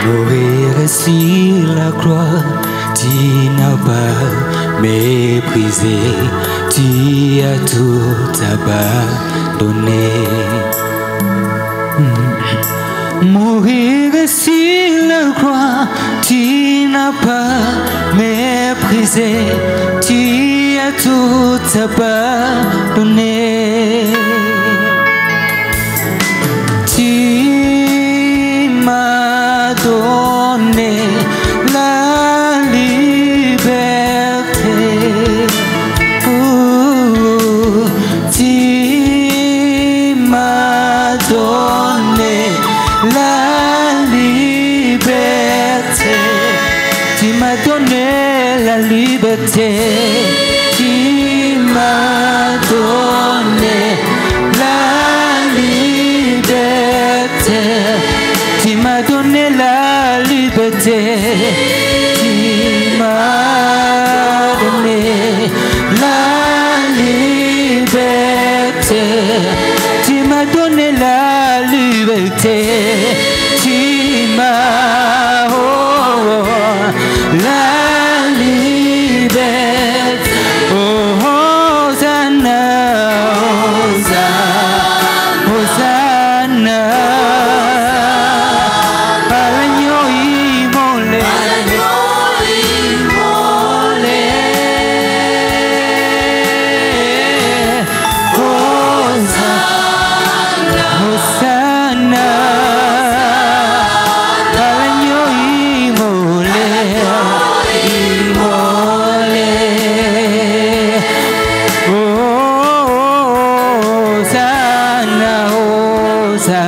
mourir sur la croix, tu n'as pas méprisé, tu as tout abandonné. Mourir sur la croix, tu n'as pas méprisé, tu as tout abandonné. Tu m'as donné la liberté. Tu m'as donné la liberté. Tu m'as donné la liberté. Tu m'as donné la liberté. Tu m'as donné la liberté. Tu m'as donné la liberté. Tu m'as donné la liberté. Tu m'as la liberté. Oh, Hosanna, Hosanna, Hosanna. Alagno imole, alagno imole. Hosanna, Hosanna. Alagno imole, imole. Hosanna, Hosanna.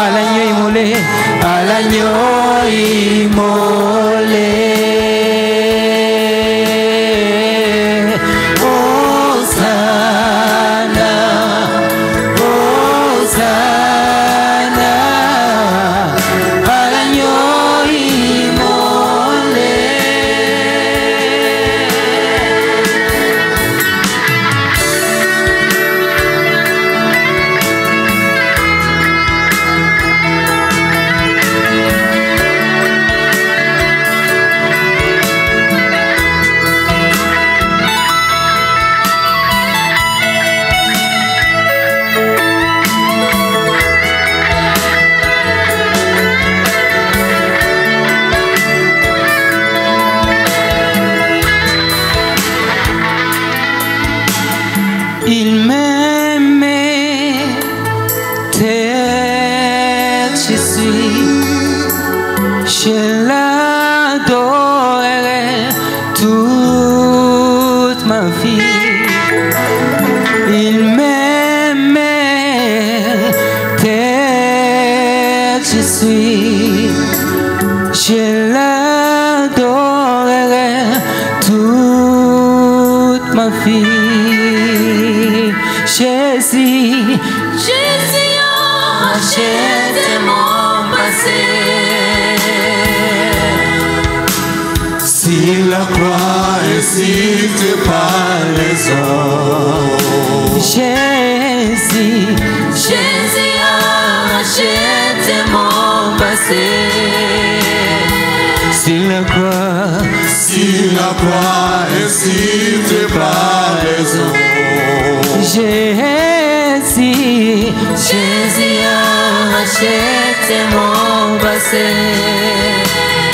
Alagno imole, alagno imole. Hosanna, Hosanna. Alagno imole. Il m'aimait tel je suis, je l'adorerai toute ma vie. Il m'aimait tel je suis, je l'adorerai toute ma vie. Jésus, Jésus a racheté mon passé. Si la croix existe par les hommes, Jésus, Jésus a racheté mon passé. si la croix, si la croix existe par les hommes, Jésus, Jésus a racheté mon passé.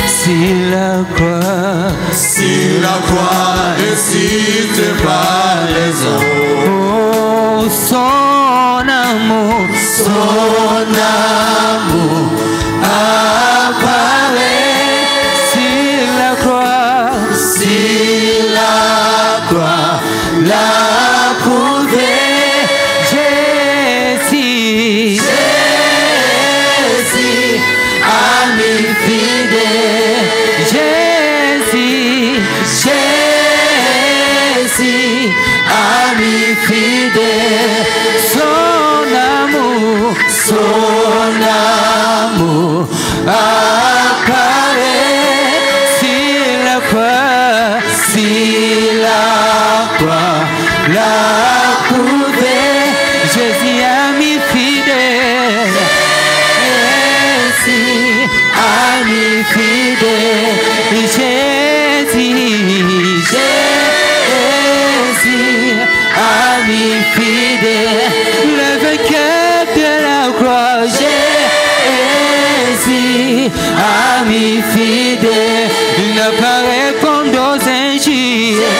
si la croix, si la croix existe par les hommes, oh son amour, son amour apparaît. sur la croix, Si la croix l'a prouvé, Jésus, Jésus, ami fidèle, Jésus, Jésus, ami fidèle, son amour, apparaît. sur la croix, Si la croix l'a prouvé, Jésus ami fidèle, Jésus, ami fidèle, il n'a pas répondu aux injures.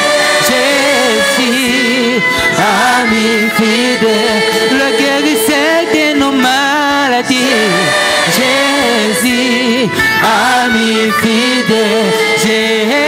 Jésus, ami fidèle, le guérisseur de nos maladies. Jésus, ami fidèle, Jésus.